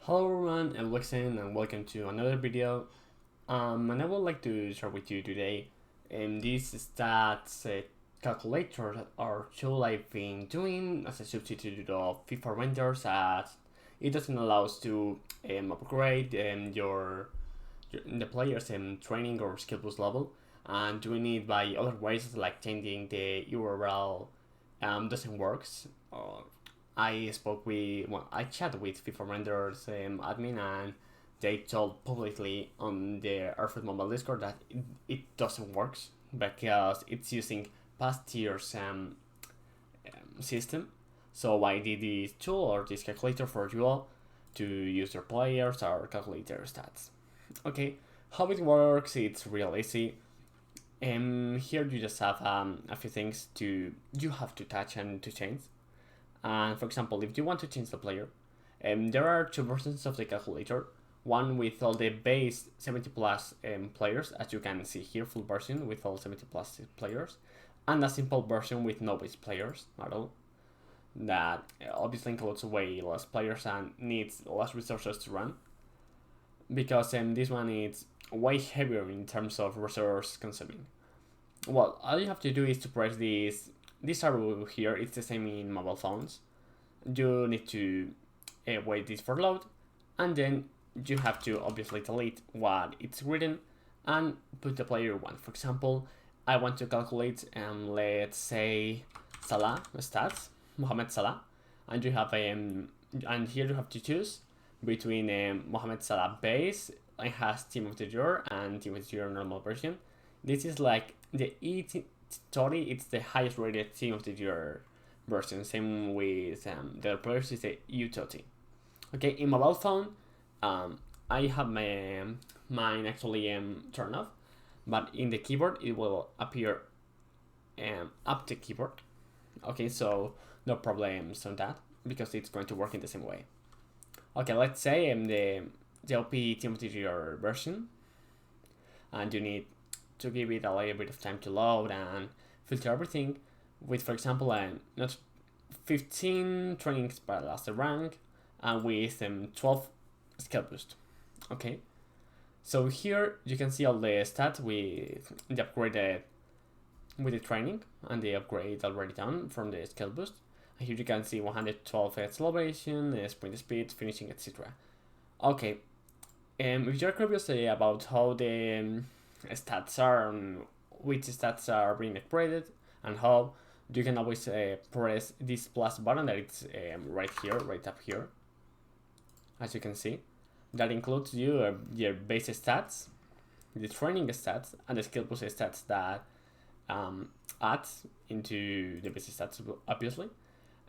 Hello everyone, I'm Lexin and welcome to another video. And I would like to share with you today this stats calculator or tool I've been doing as a substitute of Fifarenderz, as it doesn't allow us to upgrade the player's training or skill boost level, and doing it by other ways like changing the URL doesn't work. I chatted with Fifarenderz admin, and they told publicly on the Earthfit Mobile Discord that it doesn't work because it's using past year's system. So I did this tool or this calculator for you all to use your players or calculate their stats. Okay, how it works, it's real easy. Here you just have a few things you have to touch and to change. And for example, if you want to change the player, there are two versions of the calculator. One with all the base 70 plus players, as you can see here, full version with all 70 plus players, and a simple version with no base players at all. That obviously includes way less players and needs less resources to run, because this one is way heavier in terms of resource consuming. Well, all you have to do is to press this arrow here. It's the same in mobile phones. You need to wait this for load, and then you have to obviously delete what it's written and put the player one. For example, I want to calculate let's say Salah stats, Mohamed Salah, and you have and here you have to choose between Mohamed Salah base. It has Team of the Year and Team of the Year normal version. This is like the E30, it's the highest rated Team of the Year version. Same with the other players is the U30. Okay, in mobile phone, I have mine actually turned off, but in the keyboard it will appear up the keyboard. Okay, so no problems on that because it's going to work in the same way. Okay, let's say the OP Team of the Year version, and you need to give it a little bit of time to load and filter everything with, for example, not 15 trainings per last rank and with 12 skill boost. Okay, so here you can see all the stats with the upgraded with the training and the upgrade already done from the skill boost. And here you can see 112 acceleration, sprint speed, finishing, etc. Okay, if you're curious about how the stats are and which stats are being upgraded and how, you can always press this plus button that it's right here, right up here, as you can see. That includes your base stats, the training stats, and the skill boost stats that adds into the base stats, obviously,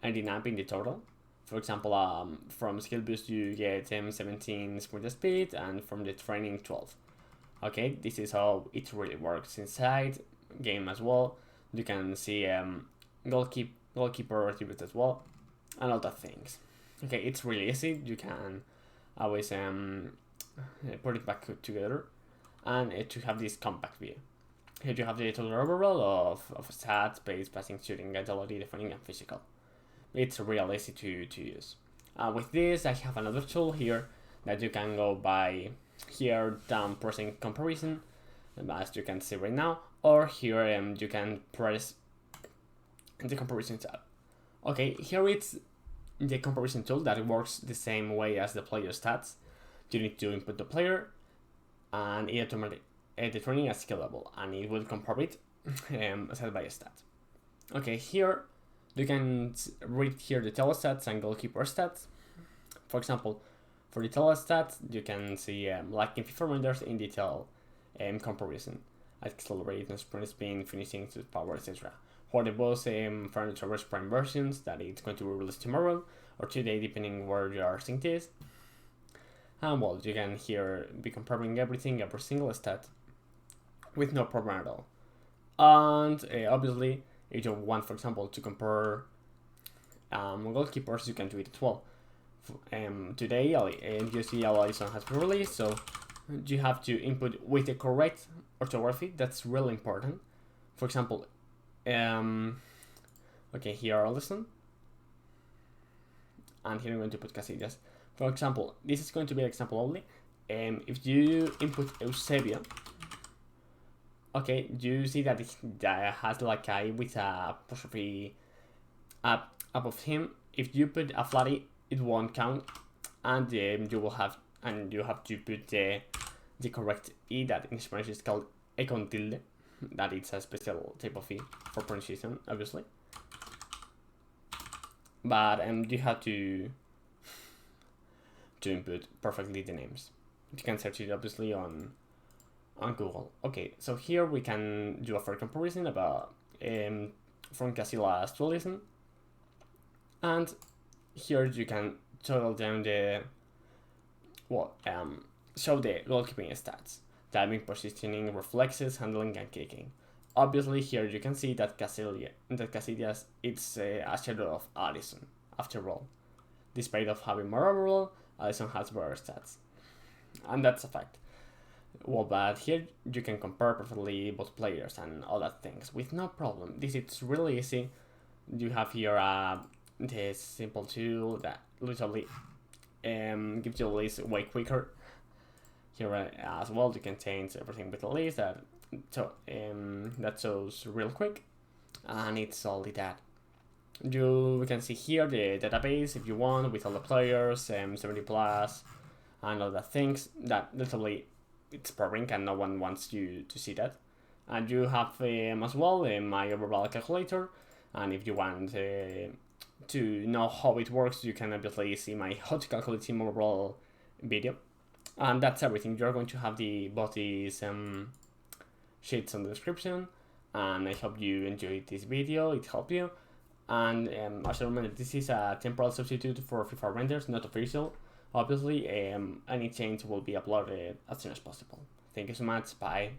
ending up in the total. For example, from skill boost you get 17 sprint speed, and from the training 12. Okay, this is how it really works inside game as well. You can see goalkeeper attributes as well, and all that things. Okay, it's really easy. You can always put it back together and to have this compact view. Here you have the total overall of stats, base, passing, shooting, agility, defending, and physical. It's real easy to use. With this, I have another tool here that you can go by here down pressing comparison, as you can see right now, or here you can press the comparison tab. Okay, here it's the comparison tool that works the same way as the player stats. You need to input the player and it automatically the training at skill level, and it will compare it set by a stat. Okay, here you can read here the telestats and goalkeeper stats. For example, for the telestats, you can see like in Fifarenderz in detail comparison, acceleration, sprint speed, finishing, power, etc. For the both Fifarenderz Prime versions that it's going to be released tomorrow or today, depending where you are seeing this. And well, you can here be comparing everything, every single stat, with no problem at all. And obviously, if you want, for example, to compare goalkeepers, you can do it as well. Today, UC Allison has been released, so you have to input with the correct orthography. That's really important. For example, okay, here Allison, and here I'm going to put Casillas. For example, this is going to be an example only. If you input Eusebio, okay, you see that that has like a with a apostrophe up above him. If you put a flatty, it won't count, and you have to put the correct e that in Spanish is called e con tilde. That it's a special type of e for pronunciation, obviously. But you have to input perfectly the names. You can search it obviously on Google. Okay, so here we can do a fair comparison about from Casillas to Alisson, and here you can total down the show the goalkeeping stats, diving, positioning, reflexes, handling, and kicking. Obviously, here you can see that Casillas it's a shadow of Alisson. After all, despite of having more overall, Alisson has better stats, and that's a fact. Well, but here you can compare perfectly both players and all that things with no problem. This is really easy. You have here this simple tool that literally gives you a list way quicker. Here as well, you can change everything with a list that shows real quick, and it's only that. You can see here the database if you want with all the players, 70 plus, and all the things that literally it's boring and no one wants you to see that. And you have as well my overall calculator, and if you want to know how it works, you can obviously see my how to calculate him overall video. And that's everything. You're going to have both these sheets in the description, and I hope you enjoyed this video, it helped you. And as a reminder, this is a temporal substitute for Fifarenderz, not official. Obviously, any change will be uploaded as soon as possible. Thank you so much, bye.